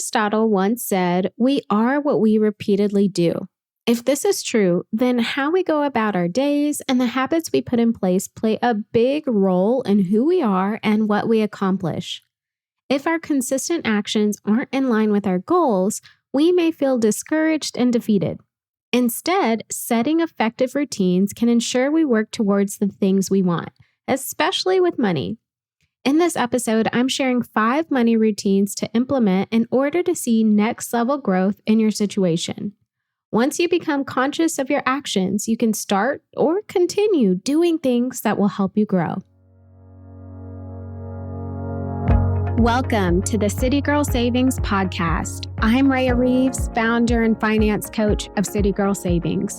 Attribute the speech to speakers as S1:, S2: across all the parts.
S1: Aristotle once said, "We are what we repeatedly do." If this is true, then how we go about our days and the habits we put in place play a big role in who we are and what we accomplish. If our consistent actions aren't in line with our goals, we may feel discouraged and defeated. Instead, setting effective routines can ensure we work towards the things we want, especially with money. In this episode, I'm sharing 5 money routines to implement in order to see next level growth in your situation. Once you become conscious of your actions, you can start or continue doing things that will help you grow. Welcome to the City Girl Savings Podcast. I'm Rhea Reeves, founder and finance coach of City Girl Savings.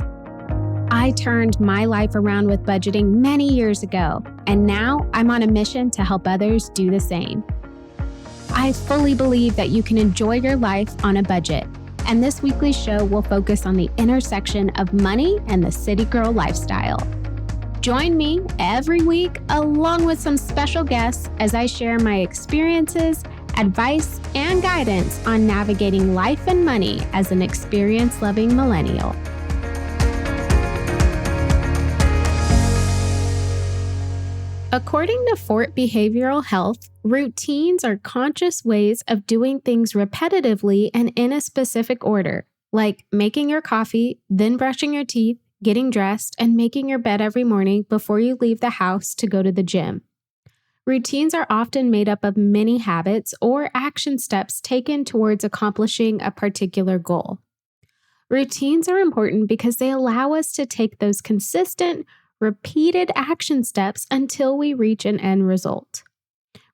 S1: I turned my life around with budgeting many years ago, and now I'm on a mission to help others do the same. I fully believe that you can enjoy your life on a budget, and this weekly show will focus on the intersection of money and the city girl lifestyle. Join me every week along with some special guests as I share my experiences, advice, and guidance on navigating life and money as an experience-loving millennial. According to Fort Behavioral Health, routines are conscious ways of doing things repetitively and in a specific order, like making your coffee, then brushing your teeth, getting dressed, and making your bed every morning before you leave the house to go to the gym. Routines are often made up of many habits or action steps taken towards accomplishing a particular goal. Routines are important because they allow us to take those consistent, repeated action steps until we reach an end result.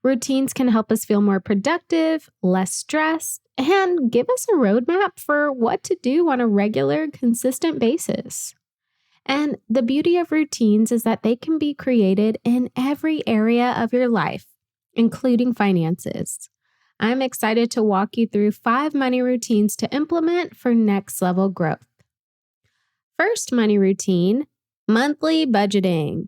S1: Routines can help us feel more productive, less stressed, and give us a roadmap for what to do on a regular, consistent basis. And the beauty of routines is that they can be created in every area of your life, including finances. I'm excited to walk you through 5 money routines to implement for next level growth. First money routine, monthly budgeting.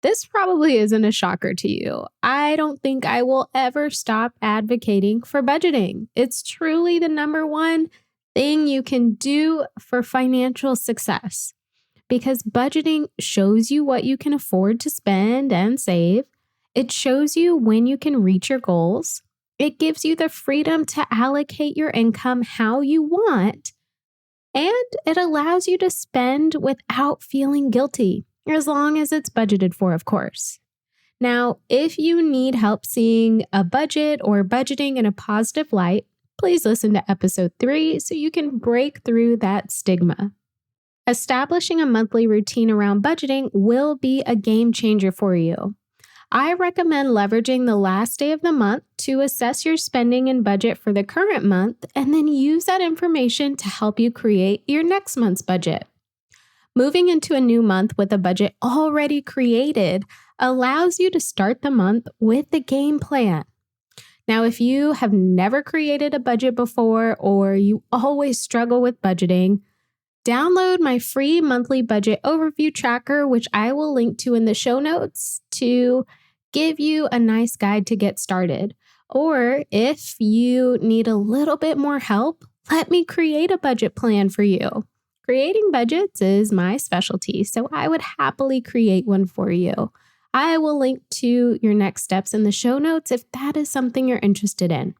S1: This probably isn't a shocker to you. I don't think I will ever stop advocating for budgeting. It's truly the number one thing you can do for financial success. Because budgeting shows you what you can afford to spend and save. It shows you when you can reach your goals. It gives you the freedom to allocate your income how you want. And it allows you to spend without feeling guilty, as long as it's budgeted for, of course. Now, if you need help seeing a budget or budgeting in a positive light, please listen to episode 3 so you can break through that stigma. Establishing a monthly routine around budgeting will be a game changer for you. I recommend leveraging the last day of the month to assess your spending and budget for the current month, and then use that information to help you create your next month's budget. Moving into a new month with a budget already created allows you to start the month with the game plan. Now, if you have never created a budget before or you always struggle with budgeting, download my free monthly budget overview tracker, which I will link to in the show notes to give you a nice guide to get started. Or if you need a little bit more help, let me create a budget plan for you. Creating budgets is my specialty, so I would happily create one for you. I will link to your next steps in the show notes if that is something you're interested in.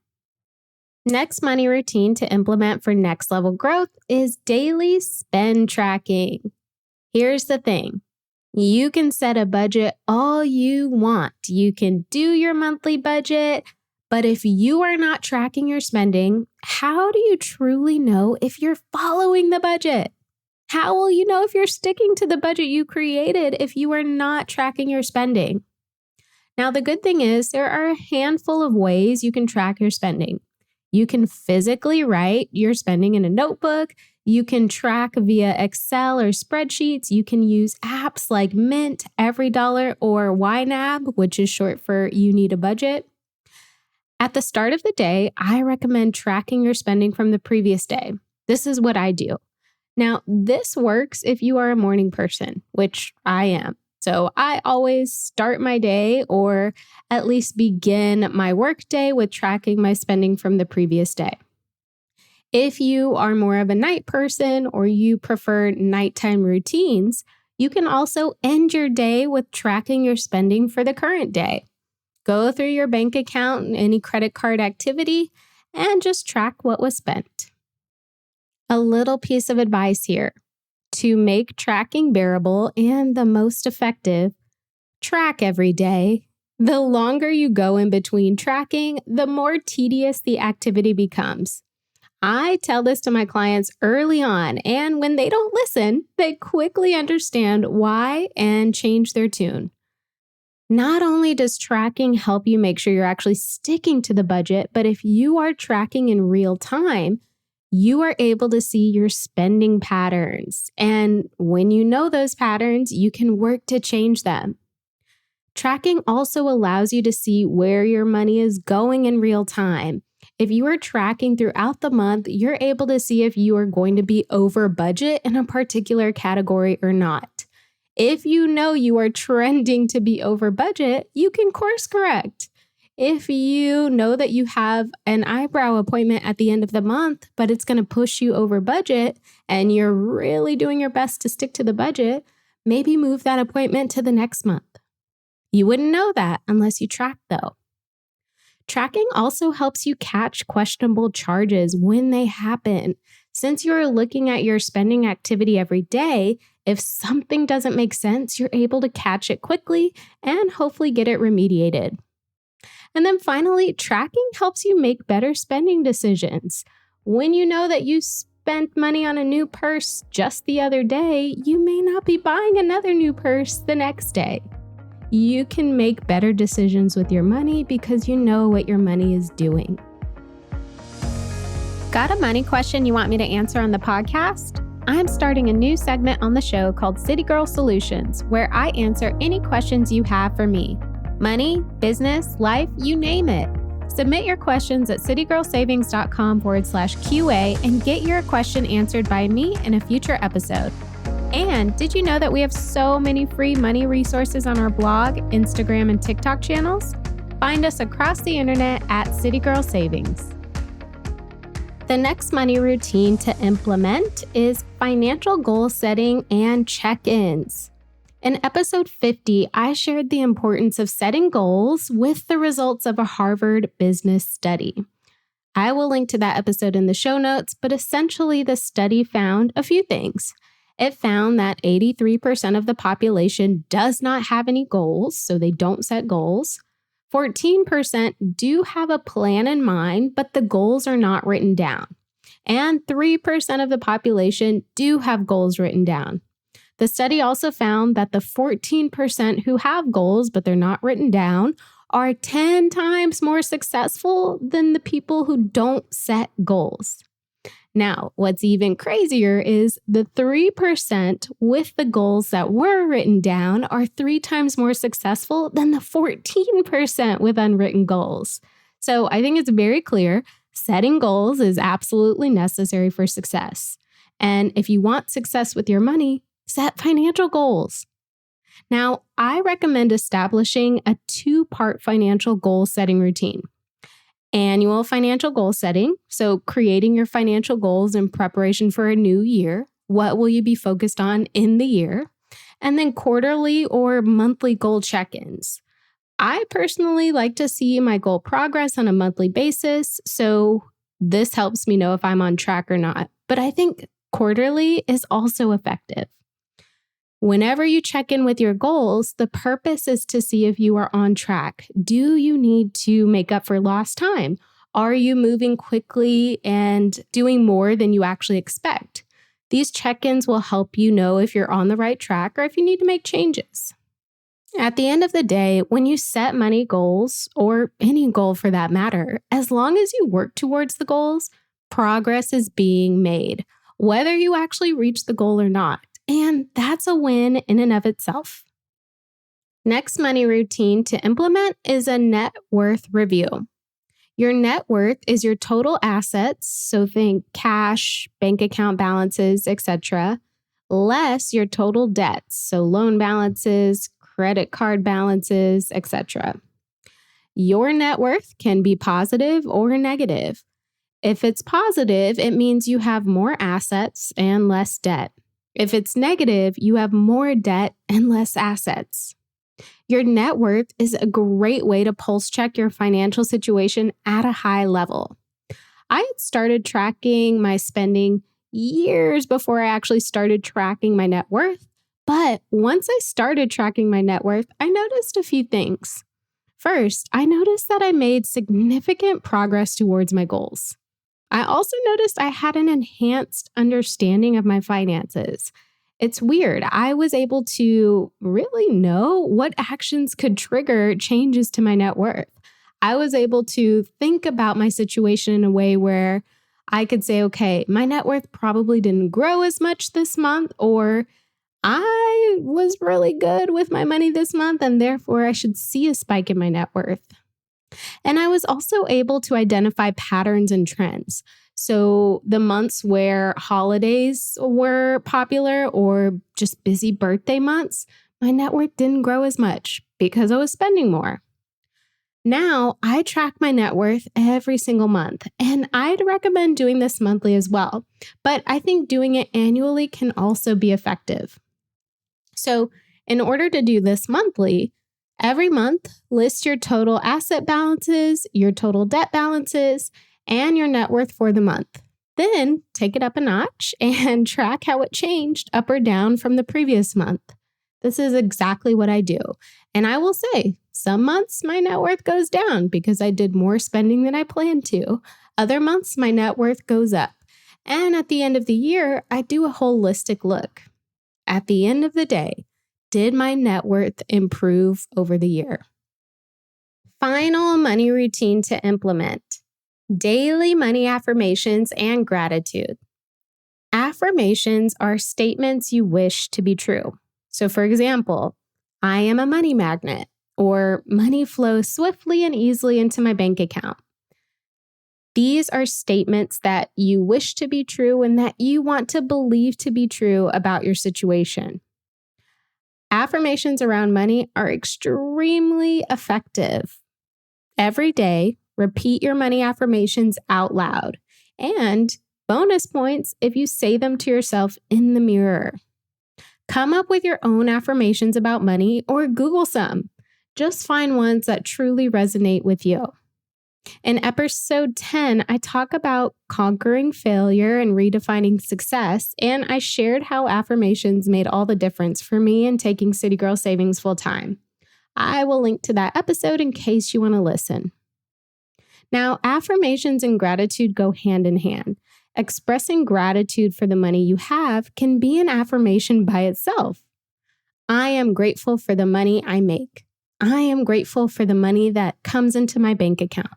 S1: Next money routine to implement for next level growth is daily spend tracking. Here's the thing. You can set a budget all you want. You can do your monthly budget, but if you are not tracking your spending, how do you truly know if you're following the budget? How will you know if you're sticking to the budget you created if you are not tracking your spending? Now, the good thing is there are a handful of ways you can track your spending. You can physically write your spending in a notebook. You can track via Excel or spreadsheets. You can use apps like Mint, EveryDollar, or YNAB, which is short for You Need a Budget. At the start of the day, I recommend tracking your spending from the previous day. This is what I do. Now, this works if you are a morning person, which I am. So I always start my day or at least begin my work day with tracking my spending from the previous day. If you are more of a night person or you prefer nighttime routines, you can also end your day with tracking your spending for the current day. Go through your bank account and any credit card activity and just track what was spent. A little piece of advice here. To make tracking bearable and the most effective, track every day. The longer you go in between tracking, the more tedious the activity becomes. I tell this to my clients early on, and when they don't listen, they quickly understand why and change their tune. Not only does tracking help you make sure you're actually sticking to the budget, but if you are tracking in real time, you are able to see your spending patterns. And when you know those patterns, you can work to change them. Tracking also allows you to see where your money is going in real time. If you are tracking throughout the month, you're able to see if you are going to be over budget in a particular category or not. If you know you are trending to be over budget, you can course correct. If you know that you have an eyebrow appointment at the end of the month, but it's going to push you over budget and you're really doing your best to stick to the budget, maybe move that appointment to the next month. You wouldn't know that unless you track, though. Tracking also helps you catch questionable charges when they happen. Since you're looking at your spending activity every day, if something doesn't make sense, you're able to catch it quickly and hopefully get it remediated. And then finally, tracking helps you make better spending decisions. When you know that you spent money on a new purse just the other day, you may not be buying another new purse the next day. You can make better decisions with your money because you know what your money is doing. Got a money question you want me to answer on the podcast? I'm starting a new segment on the show called City Girl Solutions, where I answer any questions you have for me. Money, business, life, you name it. Submit your questions at citygirlsavings.com/QA and get your question answered by me in a future episode. And did you know that we have so many free money resources on our blog, Instagram, and TikTok channels? Find us across the internet at City Girl Savings. The next money routine to implement is financial goal setting and check-ins. In episode 50, I shared the importance of setting goals with the results of a Harvard business study. I will link to that episode in the show notes, but essentially the study found a few things. It found that 83% of the population does not have any goals, so they don't set goals. 14% do have a plan in mind, but the goals are not written down. And 3% of the population do have goals written down. The study also found that the 14% who have goals, but they're not written down, are 10 times more successful than the people who don't set goals. Now, what's even crazier is the 3% with the goals that were written down are 3 times more successful than the 14% with unwritten goals. So I think it's very clear setting goals is absolutely necessary for success. And if you want success with your money, set financial goals. Now, I recommend establishing a 2-part financial goal setting routine. Annual financial goal setting, so creating your financial goals in preparation for a new year. What will you be focused on in the year? And then quarterly or monthly goal check-ins. I personally like to see my goal progress on a monthly basis, so this helps me know if I'm on track or not. But I think quarterly is also effective. Whenever you check in with your goals, the purpose is to see if you are on track. Do you need to make up for lost time? Are you moving quickly and doing more than you actually expect? These check-ins will help you know if you're on the right track or if you need to make changes. At the end of the day, when you set money goals, or any goal for that matter, as long as you work towards the goals, progress is being made, whether you actually reach the goal or not. And that's a win in and of itself. Next money routine to implement is a net worth review. Your net worth is your total assets, so think cash, bank account balances, etc., less your total debts, so loan balances, credit card balances, etc. Your net worth can be positive or negative. If it's positive, it means you have more assets and less debt. If it's negative, you have more debt and less assets. Your net worth is a great way to pulse check your financial situation at a high level. I had started tracking my spending years before I actually started tracking my net worth. But once I started tracking my net worth, I noticed a few things. First, I noticed that I made significant progress towards my goals. I also noticed I had an enhanced understanding of my finances. It's weird. I was able to really know what actions could trigger changes to my net worth. I was able to think about my situation in a way where I could say, okay, my net worth probably didn't grow as much this month, or I was really good with my money this month, and therefore I should see a spike in my net worth. And I was also able to identify patterns and trends. So the months where holidays were popular or just busy birthday months, my net worth didn't grow as much because I was spending more. Now I track my net worth every single month, and I'd recommend doing this monthly as well. But I think doing it annually can also be effective. So in order to do this monthly, every month, list your total asset balances, your total debt balances, and your net worth for the month. Then take it up a notch and track how it changed up or down from the previous month. This is exactly what I do. And I will say, some months my net worth goes down because I did more spending than I planned to. Other months my net worth goes up. And at the end of the year, I do a holistic look. At the end of the day, did my net worth improve over the year? Final money routine to implement: daily money affirmations and gratitude. Affirmations are statements you wish to be true. So for example, I am a money magnet, or money flows swiftly and easily into my bank account. These are statements that you wish to be true and that you want to believe to be true about your situation. Affirmations around money are extremely effective. Every day, repeat your money affirmations out loud. And bonus points if you say them to yourself in the mirror. Come up with your own affirmations about money or Google some. Just find ones that truly resonate with you. In episode 10, I talk about conquering failure and redefining success, and I shared how affirmations made all the difference for me in taking City Girl Savings full time. I will link to that episode in case you want to listen. Now, affirmations and gratitude go hand in hand. Expressing gratitude for the money you have can be an affirmation by itself. I am grateful for the money I make. I am grateful for the money that comes into my bank account.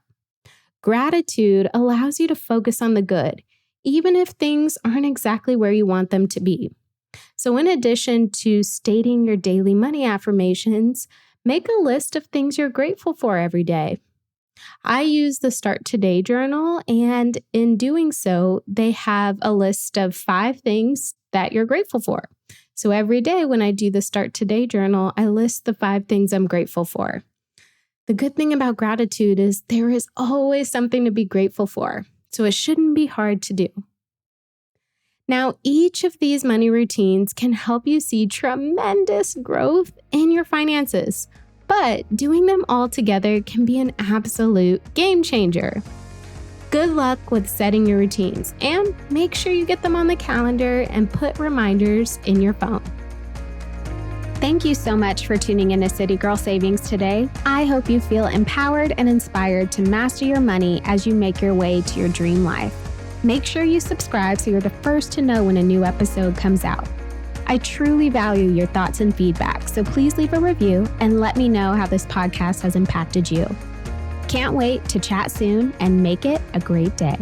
S1: Gratitude allows you to focus on the good, even if things aren't exactly where you want them to be. So in addition to stating your daily money affirmations, make a list of things you're grateful for every day. I use the Start Today journal, and in doing so, they have a list of 5 things that you're grateful for. So every day when I do the Start Today journal, I list the 5 things I'm grateful for. The good thing about gratitude is there is always something to be grateful for, so it shouldn't be hard to do. Now, each of these money routines can help you see tremendous growth in your finances, but doing them all together can be an absolute game changer. Good luck with setting your routines, and make sure you get them on the calendar and put reminders in your phone. Thank you so much for tuning in to City Girl Savings today. I hope you feel empowered and inspired to master your money as you make your way to your dream life. Make sure you subscribe so you're the first to know when a new episode comes out. I truly value your thoughts and feedback, so please leave a review and let me know how this podcast has impacted you. Can't wait to chat soon and make it a great day.